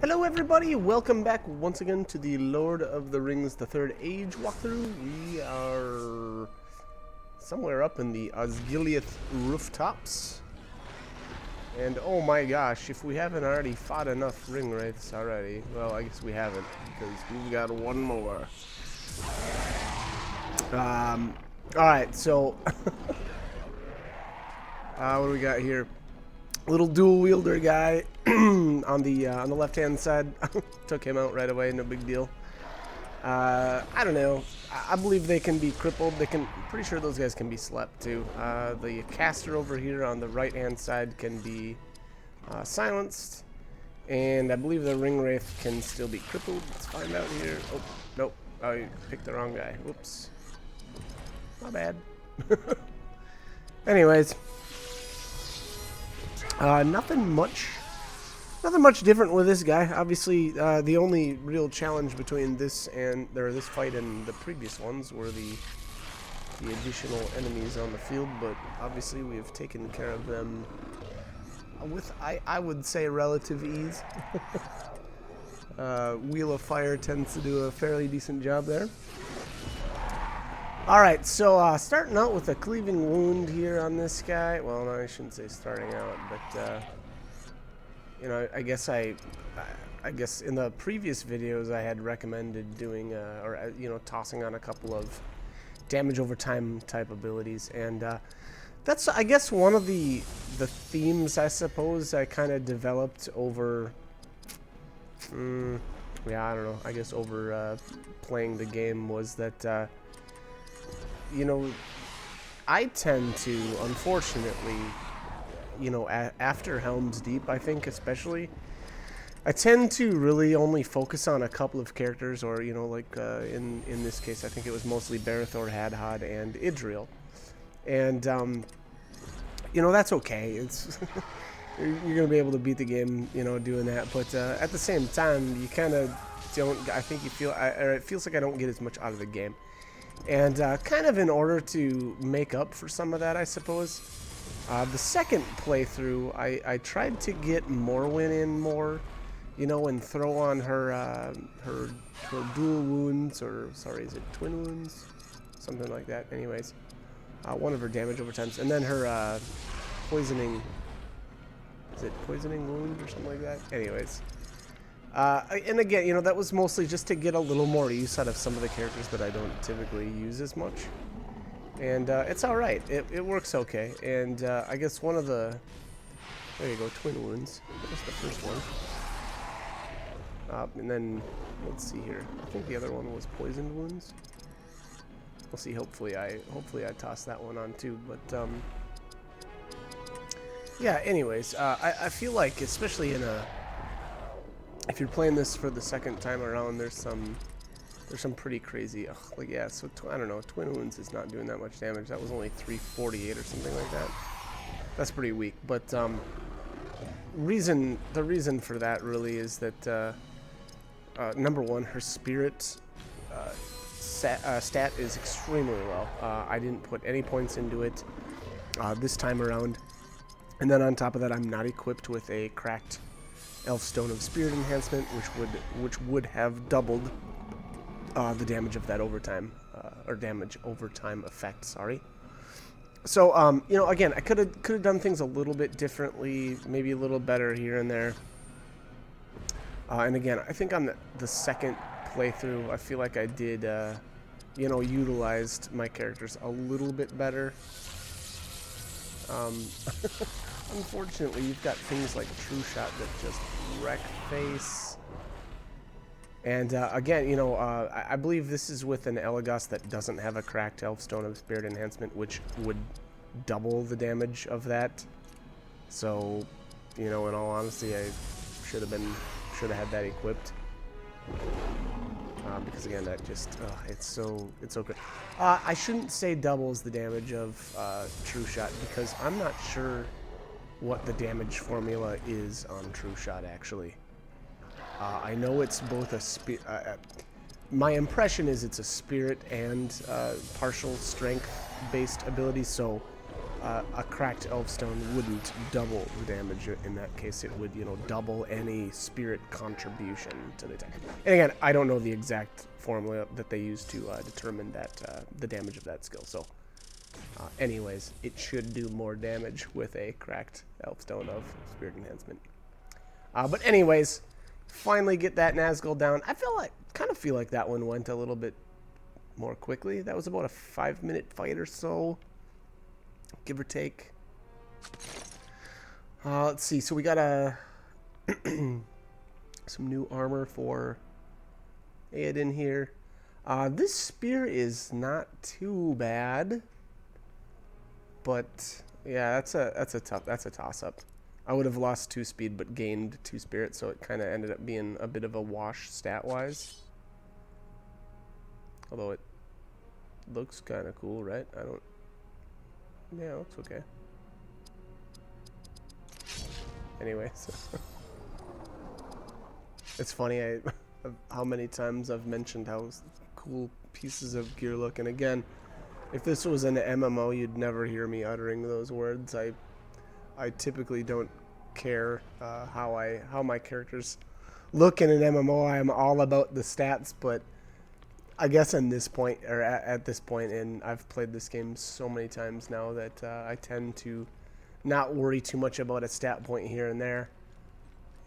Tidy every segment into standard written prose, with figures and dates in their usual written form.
Hello everybody, welcome back once again to the Lord of the Rings The Third Age walkthrough. We are somewhere up in the Osgiliath rooftops. And oh my gosh, if we haven't already fought enough ring wraiths already, well I guess we haven't, because we've got one more. Alright, so what do we got here? Little dual wielder guy on the left-hand side. Took him out right away, no big deal. I don't know. I believe they can be crippled. Pretty sure those guys can be slept too. The caster over here on the right-hand side can be silenced, and I believe the ring wraith can still be crippled. Let's find out here. Oh, nope. Oh, you picked the wrong guy. Whoops. Not bad. Anyways. Nothing much different with this guy. Obviously, the only real challenge between this fight and the previous ones were the additional enemies on the field, but obviously we have taken care of them with, I would say, relative ease. Wheel of Fire tends to do a fairly decent job there. Alright, so starting out with a cleaving wound here on this guy. Well, no, I shouldn't say starting out, but you know, I guess in the previous videos I had recommended doing you know, tossing on a couple of damage over time type abilities, and that's, I guess, one of the themes, I suppose, I kind of developed over yeah, I don't know, I guess over playing the game, was that you know, I tend to, unfortunately, you know, after Helm's Deep, I think especially, I tend to really only focus on a couple of characters, or, you know, like in this case, I think it was mostly Berethor, Hadhod, and Idril. And, you know, that's okay. It's you're going to be able to beat the game, you know, doing that. But at the same time, you kind of don't, I think you feel, or it feels like I don't get as much out of the game. And kind of in order to make up for some of that, I suppose, the second playthrough, I tried to get Morwen in more, you know, and throw on her dual wounds, or, sorry, is it twin wounds? Something like that. Anyways, one of her damage over times, and then her poisoning, is it poisoning wound or something like that? Anyways. And again, you know, that was mostly just to get a little more use out of some of the characters that I don't typically use as much. And it's alright. It works okay. And I guess one of the... There you go, twin wounds. That was the first one. And then, let's see here. I think the other one was poisoned wounds. We'll see, hopefully I toss that one on too. But, yeah, anyways, I feel like, especially in a... If you're playing this for the second time around, there's some pretty crazy, like, yeah, so I don't know, twin wounds is not doing that much damage. That was only 348 or something like that. That's pretty weak, but the reason for that really is that number one, her spirit stat is extremely low. I didn't put any points into it this time around, and then on top of that, I'm not equipped with a cracked Elf Stone of Spirit enhancement, which would have doubled the damage of that overtime, or damage overtime effect. Sorry. So you know, again, I could have done things a little bit differently, maybe a little better here and there. And again, I think on the second playthrough, I feel like I did, you know, utilized my characters a little bit better. Unfortunately, you've got things like True Shot that just wreck face. And again, you know, I believe this is with an Elagos that doesn't have a cracked Elf Stone of Spirit enhancement, which would double the damage of that. So, you know, in all honesty, I should have had that equipped. Because again, that just, it's so good. I shouldn't say doubles the damage of True Shot, because I'm not sure what the damage formula is on True Shot, actually. I know it's both a my impression is it's a spirit and partial strength based ability, so a cracked Elfstone wouldn't double the damage. In that case, it would, you know, double any spirit contribution to the attack. And again, I don't know the exact formula that they use to determine that the damage of that skill. So, anyways, it should do more damage with a cracked Elfstone of Spirit Enhancement. But anyways, finally get that Nazgul down. I kind of feel like that one went a little bit more quickly. That was about a 5-minute fight or so, give or take. Let's see. So we got some new armor for Aodhan here. This spear is not too bad, but yeah, that's a toss-up. I would have lost 2 speed, but gained 2 spirit, so it kind of ended up being a bit of a wash stat-wise. Although it looks kind of cool, right? Yeah, it looks okay. Anyways, it's funny how many times I've mentioned how cool pieces of gear look, and again, if this was an MMO, you'd never hear me uttering those words. I typically don't care how my characters look in an MMO. I'm all about the stats, but I guess in this point, or at this point, and I've played this game so many times now that I tend to not worry too much about a stat point here and there,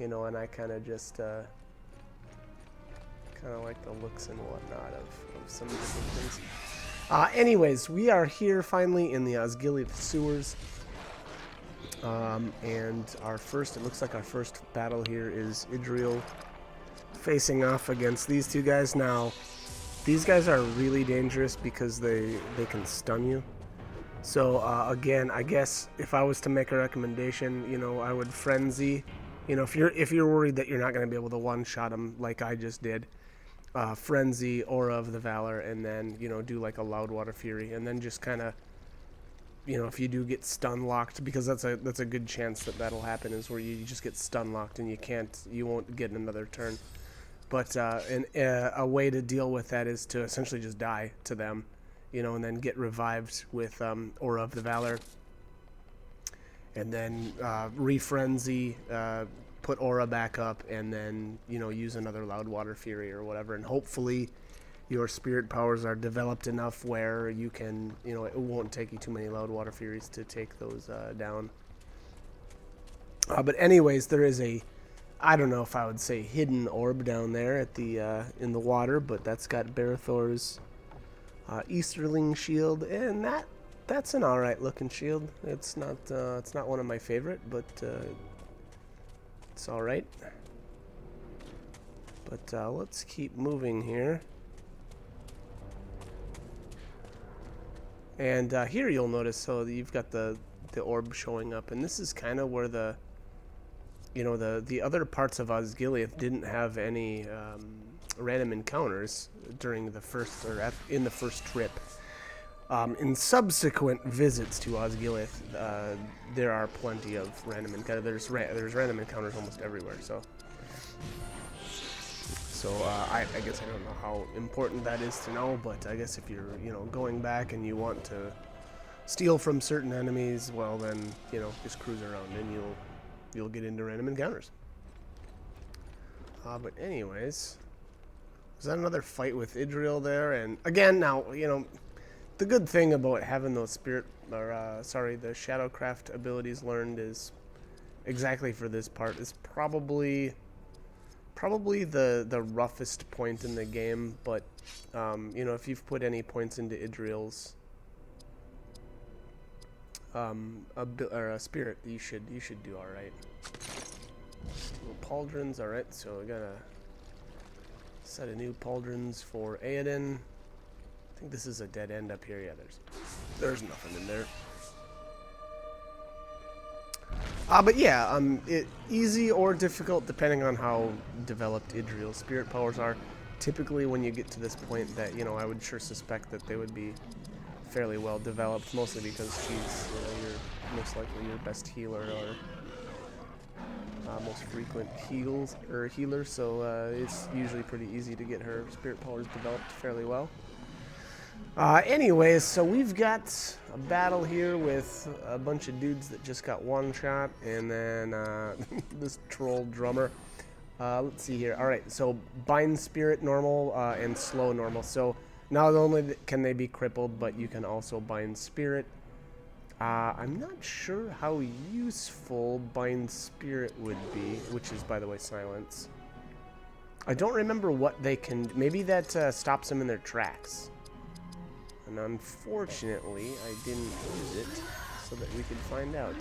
you know, and I kind of just kind of like the looks and whatnot of some different things. Anyways, we are here finally in the Osgiliath sewers, and it looks like our first battle here is Idriel facing off against these two guys. Now, these guys are really dangerous because they can stun you. So again, I guess if I was to make a recommendation, you know, I would frenzy. You know, if you're worried that you're not going to be able to one-shot them like I just did, frenzy, Aura of the Valor, and then, you know, do like a Loudwater Fury, and then just kind of, you know, if you do get stun locked, because that's a good chance that'll happen, is where you just get stun locked and you won't get another turn. But a way to deal with that is to essentially just die to them, you know, and then get revived with Aura of the Valor, and then refrenzy, put Aura back up, and then, you know, use another Loudwater Fury or whatever, and hopefully your spirit powers are developed enough where you can, you know, it won't take you too many Loudwater Furies to take those down. But anyways, there is I don't know if I would say hidden orb down there at the in the water, but that's got Barathor's Easterling shield, and that's an alright looking shield. It's not one of my favorite, but it's alright. But let's keep moving here. And here you'll notice, so you've got the orb showing up, and this is kind of where the other parts of Osgiliath didn't have any random encounters during the first, in the first trip. In subsequent visits to Osgiliath, there are plenty of random encounters. There's random encounters almost everywhere. So I guess I don't know how important that is to know, but I guess if you're, you know, going back and you want to steal from certain enemies, well then, you know, just cruise around and you'll get into random encounters. But anyways, was that another fight with Idriel there? And again, now, you know, the good thing about having those the Shadowcraft abilities learned is exactly for this part is probably the roughest point in the game, but you know, if you've put any points into Idriel's a spirit, you should do all right. Steel pauldrons, all right. So I got a set of new pauldrons for Aodhan. I think this is a dead end up here. Yeah, there's nothing in there. But yeah, easy or difficult depending on how developed Idriel's spirit powers are. Typically, when you get to this point, that, you know, I would sure suspect that they would be fairly well developed, mostly because she's, you know, most likely your best healer or most frequent healer, so it's usually pretty easy to get her spirit powers developed fairly well. Anyways, so we've got a battle here with a bunch of dudes that just got one shot, and then this troll drummer. Let's see here. All right, so bind spirit normal and slow normal. So not only can they be crippled, but you can also bind spirit. I'm not sure how useful bind spirit would be, which is, by the way, silence. I don't remember what they can. Maybe that stops them in their tracks. And unfortunately, I didn't use it so that we could find out.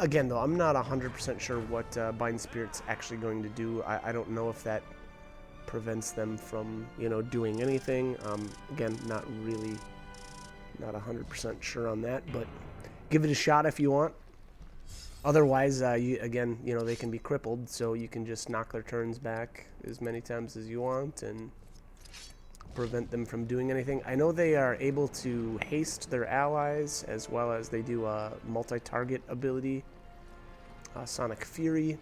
Again, though, I'm not 100% sure what Bind Spirit's actually going to do. I don't know if that prevents them from, doing anything. Again, not 100% sure on that, but give it a shot if you want. Otherwise, again, they can be crippled, so you can just knock their turns back as many times as you want and prevent them from doing anything. I know they are able to haste their allies, as well as they do a multi-target ability, Sonic Fury,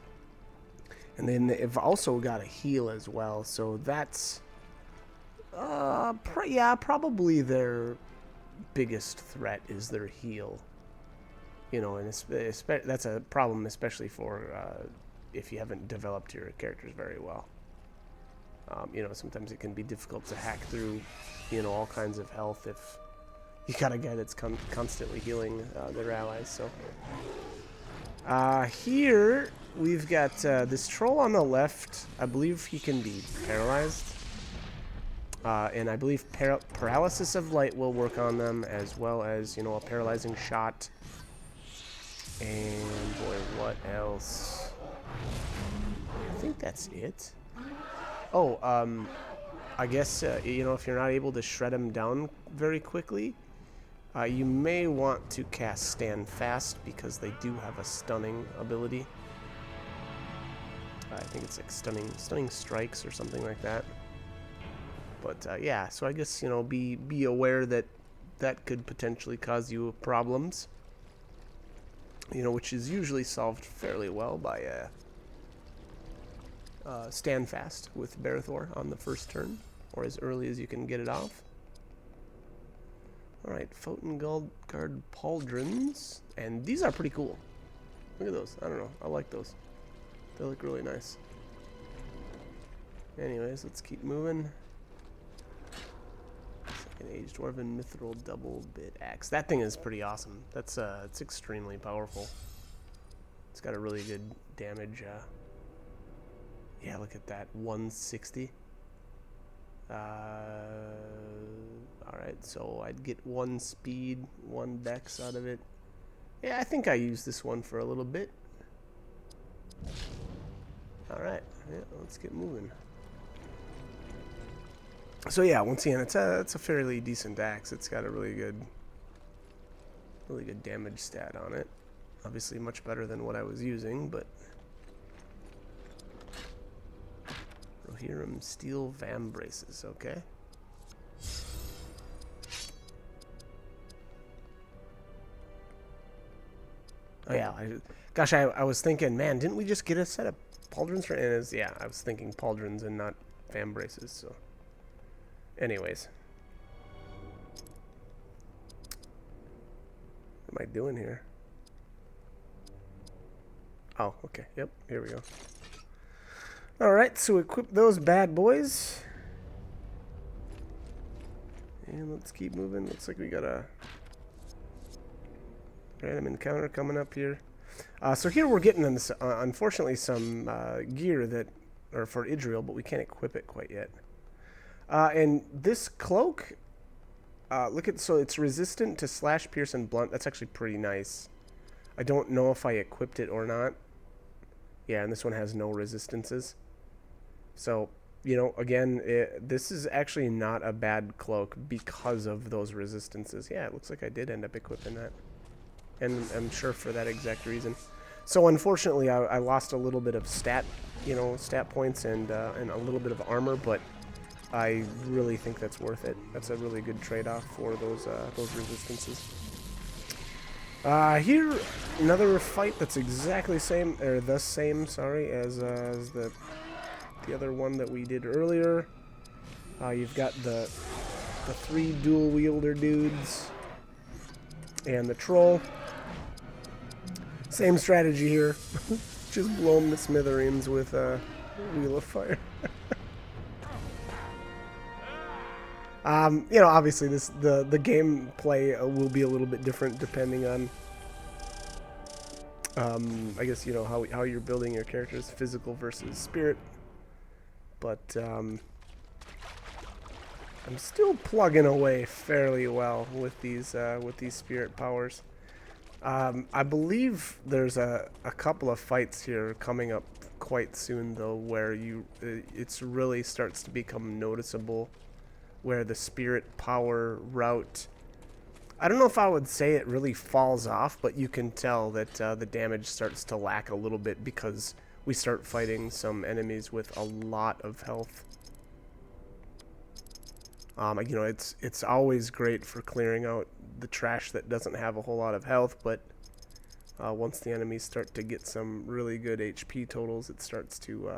and then they've also got a heal as well. So that's probably their biggest threat is their heal. And that's a problem, especially for if you haven't developed your characters very well. Sometimes it can be difficult to hack through, all kinds of health if you got a guy that's constantly healing their allies. So here we've got this troll on the left. I believe he can be paralyzed. And I believe paralysis of light will work on them, as well as, a paralyzing shot. And boy, what else? I think that's it. Oh, I guess, if you're not able to shred him down very quickly, you may want to cast Stand Fast, because they do have a stunning ability. I think it's like stunning strikes or something like that. But, yeah, so I guess, be aware that that could potentially cause you problems. Which is usually solved fairly well by Stand Fast with Barathor on the first turn, or as early as you can get it off. Alright, Fotengard Pauldrons, and these are pretty cool. Look at those. I don't know. I like those. They look really nice. Anyways, let's keep moving. Second Age Dwarven Mithril Double Bit Axe. That thing is pretty awesome. That's it's extremely powerful. It's got a really good damage. Yeah, look at that, 160. Alright, so I'd get 1 speed, 1 dex out of it. Yeah, I think I used this one for a little bit. Alright, yeah, let's get moving. So yeah, once again, it's a fairly decent axe. It's got a really good damage stat on it. Obviously much better than what I was using, but Rohirrim Steel Vambraces, okay. Oh yeah, I was thinking, man, didn't we just get a set of pauldrons for it? Yeah, I was thinking pauldrons and not Vambraces, so. Anyways. What am I doing here? Oh, okay, yep, here we go. Alright, so equip those bad boys. And let's keep moving. Looks like we got a random encounter coming up here. So here we're getting, unfortunately, some gear that are for Idril, but we can't equip it quite yet. And this cloak, so it's resistant to slash, pierce, and blunt. That's actually pretty nice. I don't know if I equipped it or not. Yeah, and this one has no resistances. So, again, this is actually not a bad cloak because of those resistances. Yeah, it looks like I did end up equipping that. And I'm sure for that exact reason. So, unfortunately, I lost a little bit of stat points and a little bit of armor, but I really think that's worth it. That's a really good trade-off for those resistances. Here, another fight that's exactly the same, as the other one that we did earlier. You've got the the 3 dual wielder dudes and the troll. Same strategy here. Just blow them to smithereens with a wheel of fire. You know, obviously the gameplay will be a little bit different depending on, I guess, you know, how you're building your characters, physical versus spirit. But I'm still plugging away fairly well with these spirit powers. I believe there's a couple of fights here coming up quite soon, though, where it's really starts to become noticeable, where the spirit power route, I don't know if I would say it really falls off, but you can tell that the damage starts to lack a little bit because we start fighting some enemies with a lot of health. You know, it's always great for clearing out the trash that doesn't have a whole lot of health, but once the enemies start to get some really good HP totals, it starts to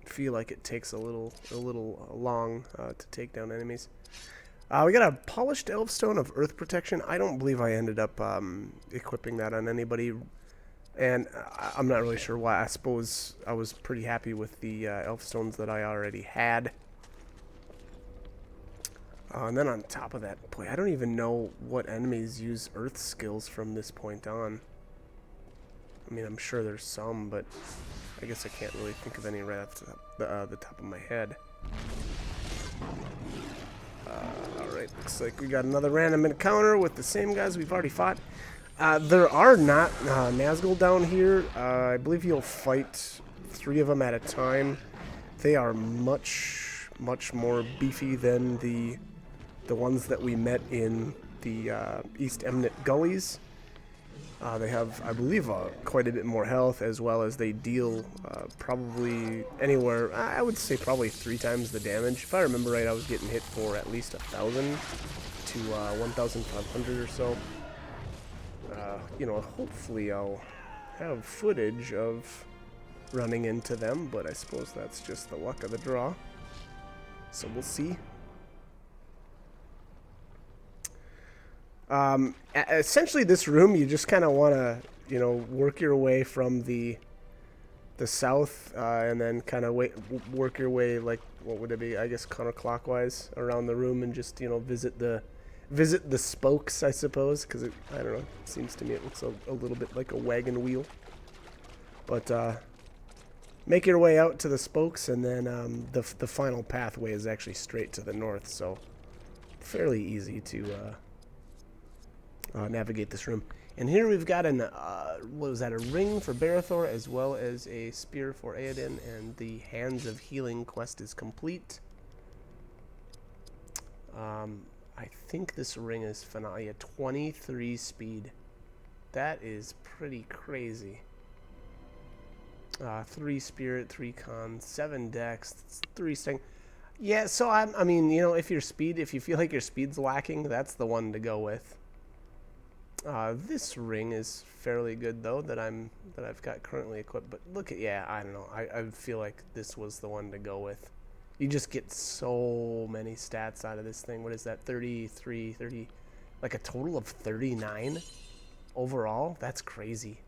feel like it takes a little long to take down enemies. We got a polished elfstone of earth protection. I don't believe I ended up equipping that on anybody, and I'm not really sure why. I suppose I was pretty happy with the elfstones that I already had. And then on top of that, boy, I don't even know what enemies use earth skills from this point on. I mean, I'm sure there's some, but I guess I can't really think of any right off the top of my head. Alright, looks like we got another random encounter with the same guys we've already fought. There are not Nazgul down here. I believe you'll fight 3 of them at a time. They are much more beefy than the ones that we met in the East Emnet Gullies. They have, I believe, quite a bit more health, as well as they deal probably anywhere, I would say probably 3 times the damage. If I remember right, I was getting hit for at least 1,000 to 1,500 or so. You know, hopefully I'll have footage of running into them, but I suppose that's just the luck of the draw. So we'll see. Essentially, this room, you just kind of want to, you know, work your way from the south, and then kind of work your way, like, what would it be? I guess counterclockwise around the room, and just, you know, visit the spokes, I suppose, because I don't know. It seems to me it looks a little bit like a wagon wheel. But make your way out to the spokes, and then the final pathway is actually straight to the north, so fairly easy to navigate this room. And here we've got an what was that, a ring for Barathor, as well as a spear for Aoden, and the Hands of Healing quest is complete. I think this ring is phenomenal. Yeah, 23 speed. That is pretty crazy. 3 spirit, 3 con, 7 dex, 3 sting. Yeah, so I mean, you know, if you feel like your speed's lacking, that's the one to go with. This ring is fairly good though, that I've got currently equipped. But look at, yeah, I don't know. I feel like this was the one to go with. You just get so many stats out of this thing. What is that? 33, 30, like a total of 39 overall? That's crazy.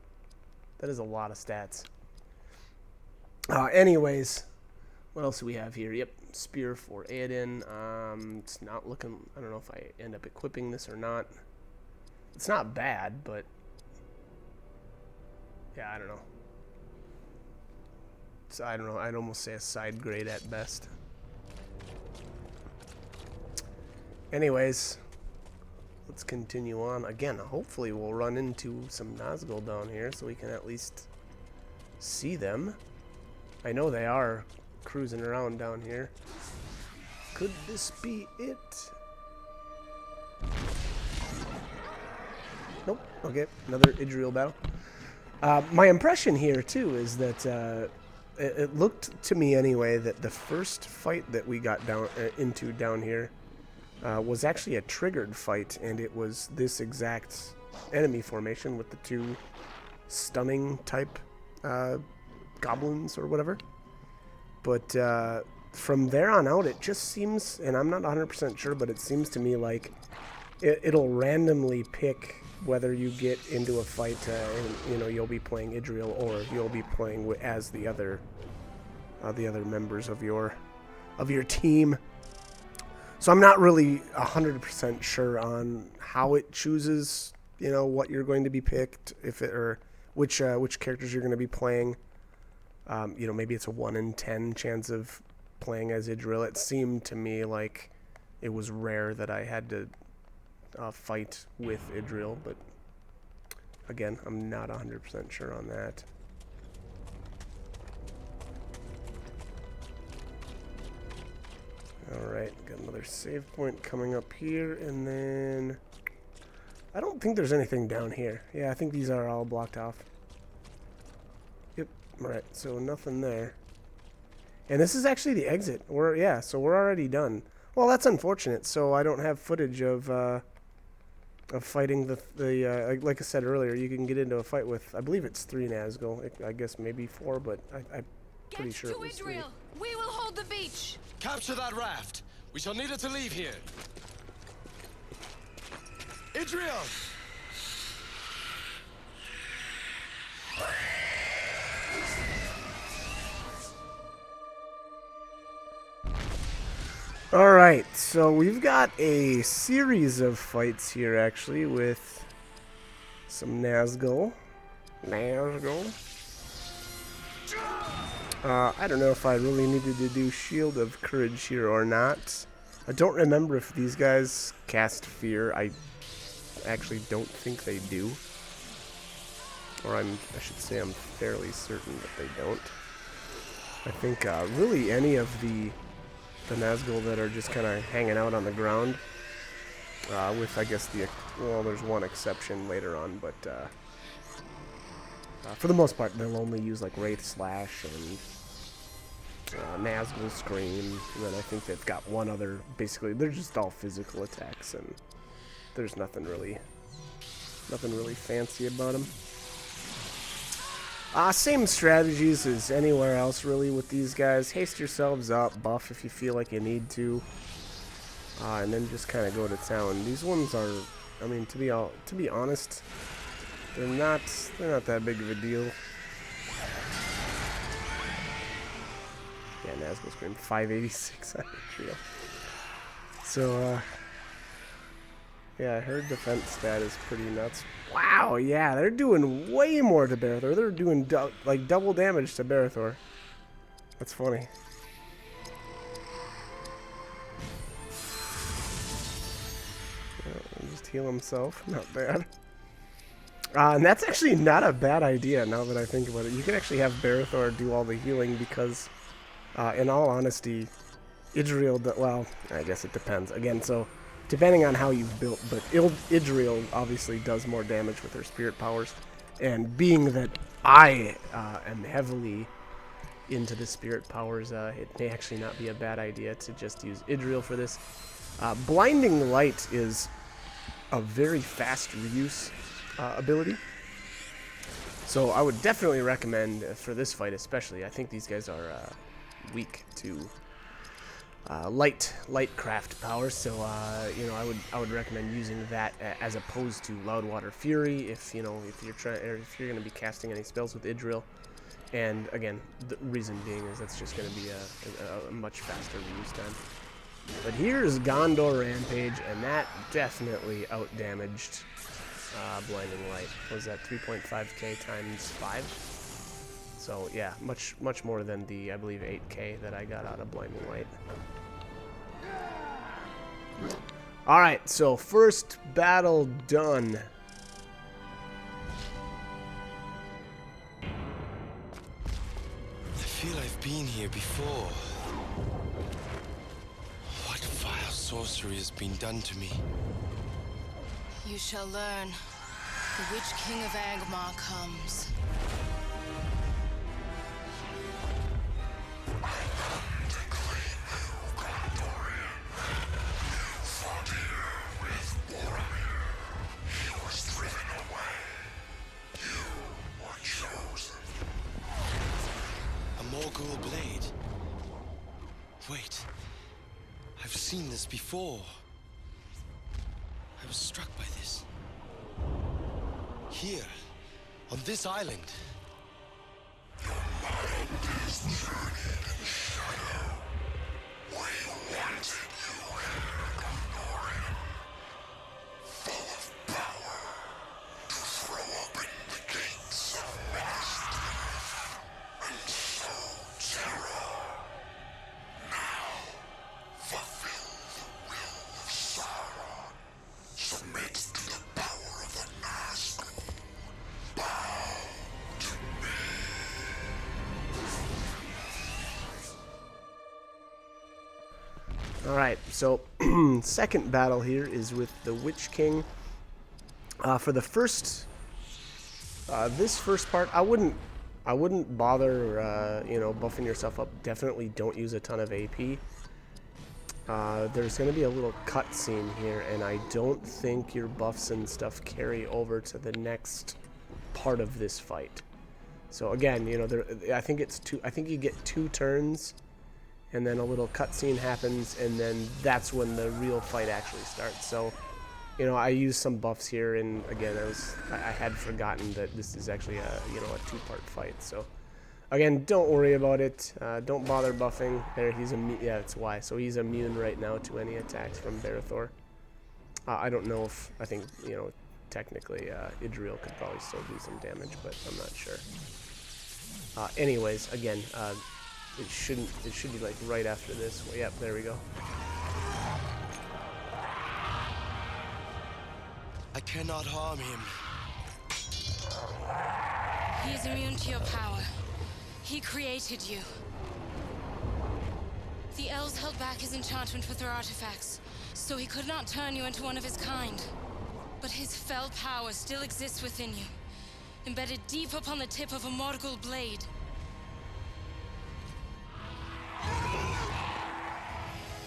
That is a lot of stats. Anyways, what else do we have here? Yep, spear for Aoden. It's not looking, I don't know if I end up equipping this or not. It's not bad, but yeah, I don't know. So I don't know. I'd almost say a side grade at best. Anyways, let's continue on. Again, hopefully we'll run into some Nazgul down here so we can at least see them. I know they are cruising around down here. Could this be it? Nope. Okay, another Idril battle. My impression here, too, is that it looked to me anyway that the first fight that we got into down here was actually a triggered fight, and it was this exact enemy formation with the 2 stunning type goblins or whatever. But from there on out, it just seems, and I'm not 100% sure, but it seems to me like it'll randomly pick whether you get into a fight and, you know, you'll be playing Idriel or you'll be playing as the other members of your team. So I'm not really 100% sure on how it chooses, you know, what you're going to be picked, if it, or which characters you're going to be playing. You know, maybe it's a 1 in 10 chance of playing as Idriel. It seemed to me like it was rare that I had to fight with Idriel, but again, I'm not 100% sure on that. Alright, got another save point coming up here, and then I don't think there's anything down here. Yeah, I think these are all blocked off. Yep, right, so nothing there. And this is actually the exit. So we're already done. Well, that's unfortunate, so I don't have footage of fighting like I said earlier, you can get into a fight with, I believe it's 3 Nazgul. I guess maybe 4, but I'm pretty sure it was 3. We will hold the beach. Capture that raft. We shall need it to leave here. Idriel! Alright, so we've got a series of fights here, actually, with some Nazgul. I don't know if I really needed to do Shield of Courage here or not. I don't remember if these guys cast Fear. I actually don't think they do. Or I should say I'm fairly certain that they don't. I think really any of the Nazgul that are just kind of hanging out on the ground, with, I guess, well, there's one exception later on, but for the most part, they'll only use, like, Wraith Slash and Nazgul Scream, and then I think they've got one other, basically, they're just all physical attacks, and there's nothing really fancy about them. Same strategies as anywhere else, really, with these guys. Haste yourselves up, buff if you feel like you need to, and then just kind of go to town. These ones are, I mean, to be honest, they're not that big of a deal. Yeah, Nazgul Scream 586 on Idriel. So, yeah, her defense stat is pretty nuts. Wow, yeah, they're doing way more to Barathor. They're doing like double damage to Barathor. That's funny. Just heal himself. Not bad. And that's actually not a bad idea now that I think about it. You can actually have Barathor do all the healing because, in all honesty, Idriel, well, I guess it depends. Again, so depending on how you've built, but Idriel obviously does more damage with her spirit powers. And being that I am heavily into the spirit powers, it may actually not be a bad idea to just use Idriel for this. Blinding Light is a very fast reuse ability. So I would definitely recommend for this fight especially, I think these guys are weak to light craft powers, so you know, I would recommend using that as opposed to Loudwater Fury if you're going to be casting any spells with Idriel. And again, the reason being is that's just going to be a much faster reuse time. But here's Gondor Rampage, and that definitely outdamaged Blinding Light. What was that, 3.5k times 5? So yeah, much more than the, I believe, 8k that I got out of Blinding Light. Alright, so first battle done. I feel I've been here before. What vile sorcery has been done to me? You shall learn. The Witch King of Angmar comes. A Morgul blade. Wait. I've seen this before. I was struck by this. Here, on this island. Your mind is rooted in shadow. We wanted you here, Gamorrean. Full of power to throw open the gates of mastery and sow terror. Now, fulfill the will of Sauron. Submit to the power of the Nazgul. Bow to me. Alright, so second battle here is with the Witch King. For the first, this first part, I wouldn't bother, you know, buffing yourself up. Definitely don't use a ton of AP. There's going to be a little cutscene here, and I don't think your buffs and stuff carry over to the next part of this fight. So again, you know, I think you get 2 turns, and then a little cutscene happens, and then that's when the real fight actually starts. So, you know, I used some buffs here, and again, I had forgotten that this is actually a 2-part fight. So, again, don't worry about it. Don't bother buffing. There, he's immune. Yeah, that's why. So he's immune right now to any attacks from Barethor. I don't know if I think technically Idril could probably still do some damage, but I'm not sure. Anyways, again. It should be like right after this. Well, yep, there we go. I cannot harm him. He is immune to your power. He created you. The elves held back his enchantment with their artifacts, so he could not turn you into one of his kind. But his fell power still exists within you, embedded deep upon the tip of a Morgul blade.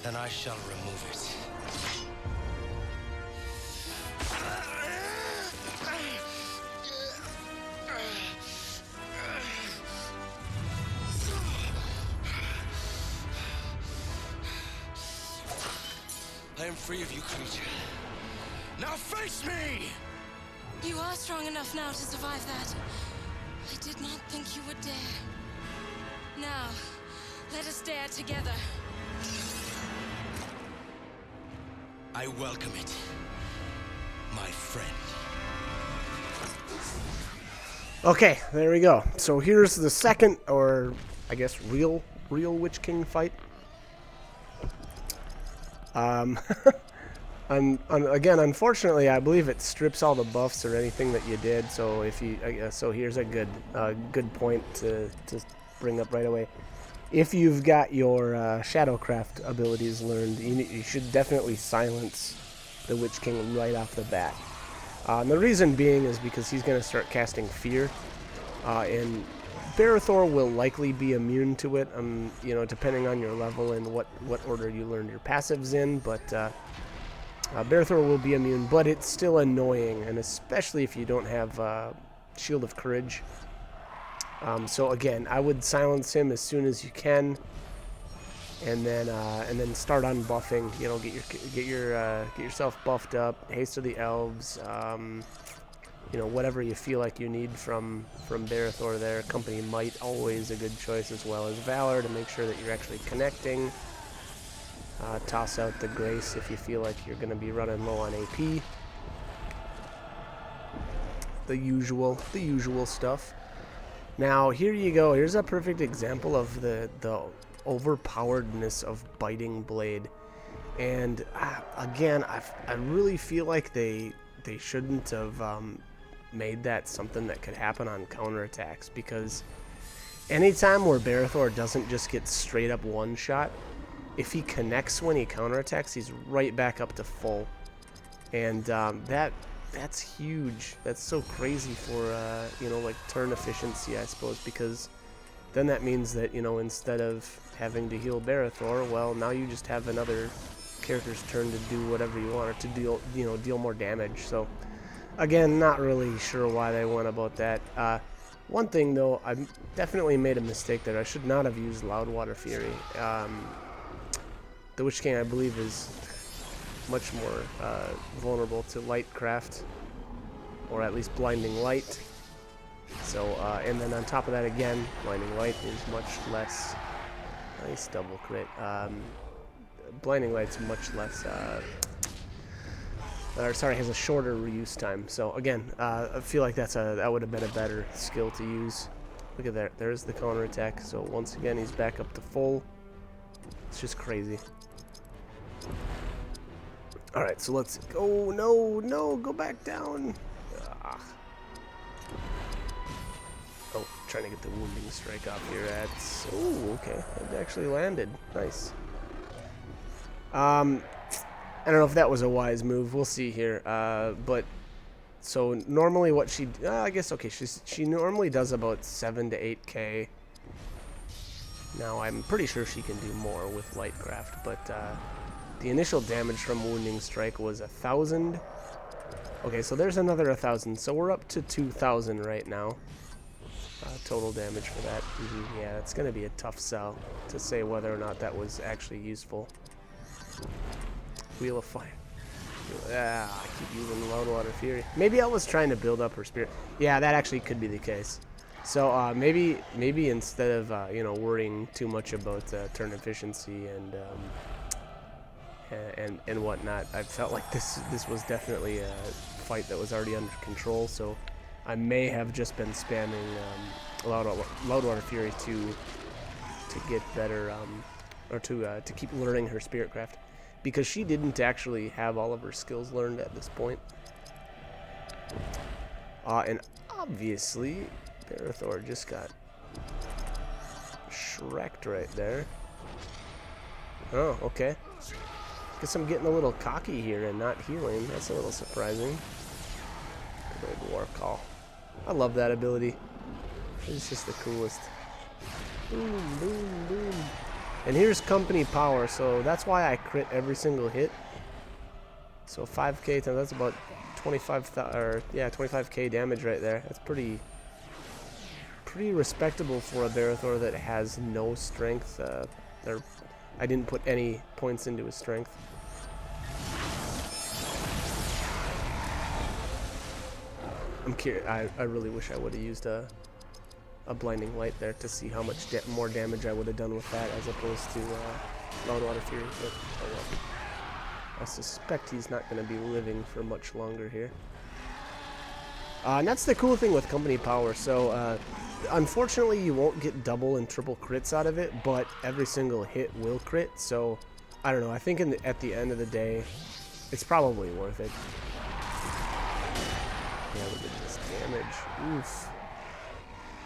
Then I shall remove it. I am free of you, creature. Now face me! You are strong enough now to survive that. I did not think you would dare. Now, let us dare together. I welcome it, my friend. Okay, there we go. So here's the second, or I guess real Witch King fight. Again, unfortunately, I believe it strips all the buffs or anything that you did. So so here's a good point to bring up right away. If you've got your Shadowcraft abilities learned, you should definitely silence the Witch King right off the bat. And the reason being is because he's going to start casting Fear, and Barethor will likely be immune to it, depending on your level and what order you learned your passives in. But Barethor will be immune, but it's still annoying, and especially if you don't have Shield of Courage. So again, I would silence him as soon as you can, and then start on buffing. You know, get yourself buffed up. Haste of the Elves. Whatever you feel like you need from Barethor there. Company Might, always a good choice, as well as Valor to make sure that you're actually connecting. Toss out the Grace if you feel like you're going to be running low on AP. The usual stuff. Now, here you go. Here's a perfect example of the overpoweredness of Biting Blade. And again, I really feel like they shouldn't have made that something that could happen on counterattacks, because anytime where Barethor doesn't just get straight up one-shot, if he connects when he counterattacks, he's right back up to full. And that's huge. That's so crazy for like turn efficiency, I suppose, because then that means that instead of having to heal Barethor, well, now you just have another character's turn to do whatever you want, or to deal more damage. So again, not really sure why they went about that. One thing though, I definitely made a mistake there. I should not have used Loudwater Fury. the Witch King, I believe, is much more vulnerable to light craft, or at least blinding light. So, and then on top of that again, blinding light is much less. Nice double crit. Blinding light's much less. Sorry, has a shorter reuse time. So again, I feel like that would have been a better skill to use. Look at that. There's the counter attack. So once again, he's back up to full. It's just crazy. All right, so let's go. No, go back down. Ah. Oh, trying to get the wounding strike off here at. Oh, okay. It actually landed. Nice. I don't know if that was a wise move. We'll see here. But so normally what she, I guess okay. She normally does about 7 to 8K. Now I'm pretty sure she can do more with Lightcraft, but the initial damage from Wounding Strike was 1,000. Okay, so there's another 1,000. So we're up to 2,000 right now. Total damage for that. Yeah, it's going to be a tough sell to say whether or not that was actually useful. Wheel of Fire. I keep using Loudwater Fury. Maybe I was trying to build up her spirit. Yeah, that actually could be the case. So maybe instead of worrying too much about turn efficiency and whatnot, I felt like this was definitely a fight that was already under control. So I may have just been spamming Loudwater Fury to get better or to keep learning her Spirit Craft, because she didn't actually have all of her skills learned at this point. And obviously, Barathor just got shreked right there. Oh, okay. Guess I'm getting a little cocky here and not healing. That's a little surprising. Good old War Call. I love that ability. It's just the coolest. Boom, boom, boom. And here's Company Power, so that's why I crit every single hit. So 5k times, that's about 25k damage right there. That's pretty respectable for a Barathor that has no strength. I didn't put any points into his strength. I'm curious. I really wish I would have used a Blinding Light there to see how much more damage I would have done with that as opposed to Loudwater Fury. But oh well. I suspect he's not going to be living for much longer here. And that's the cool thing with Company Power. So unfortunately, you won't get double and triple crits out of it, but every single hit will crit. So I don't know. I think at the end of the day, it's probably worth it. Yeah, look at this damage. Oof.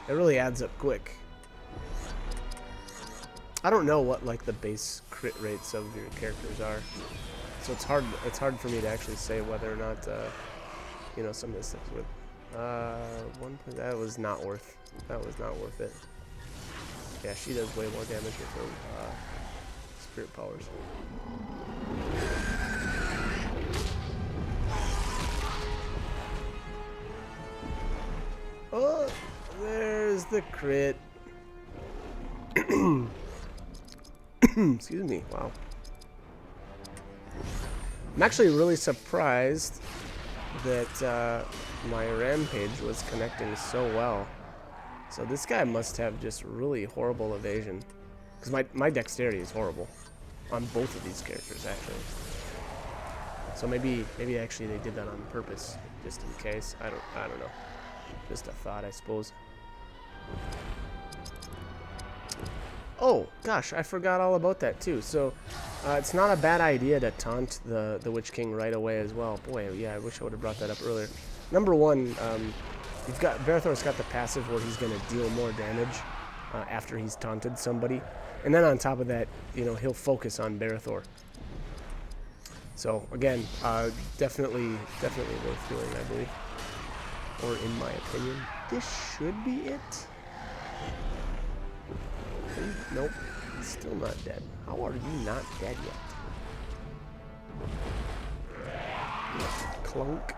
It really adds up quick. I don't know what like the base crit rates of your characters are, so it's hard for me to actually say whether or not some of this stuff's worth. That was not worth it. Yeah, she does way more damage with her spirit powers. Oh, there's the crit. Excuse me. Wow. I'm actually really surprised that my Rampage was connecting so well. So this guy must have just really horrible evasion, because my dexterity is horrible on both of these characters actually. So maybe actually they did that on purpose, just in case. I don't know. Just a thought, I suppose. Oh gosh, I forgot all about that too. So it's not a bad idea to taunt the Witch King right away as well. Boy, yeah, I wish I would have brought that up earlier. Number one, Barathor's got the passive where he's going to deal more damage after he's taunted somebody, and then on top of that, he'll focus on Barathor. So again, definitely worth doing, I believe, or in my opinion. This should be it. Nope, he's still not dead. How are you not dead yet? Clunk.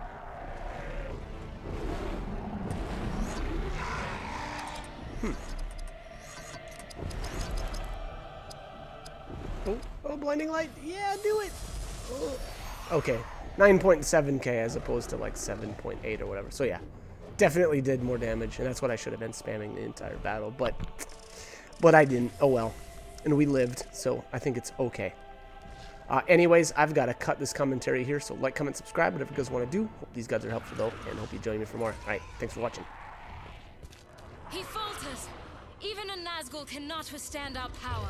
Oh, blinding light. Yeah, do it. Oh. Okay, 9.7k as opposed to like 7.8 or whatever. So yeah, definitely did more damage, and that's what I should have been spamming the entire battle. But I didn't. Oh well. And we lived, so I think it's okay. Anyways, I've got to cut this commentary here, so like, comment, subscribe, whatever you guys want to do. Hope these guys are helpful, though, and hope you join me for more. Alright, thanks for watching. He falters. Even a Nazgul cannot withstand our power.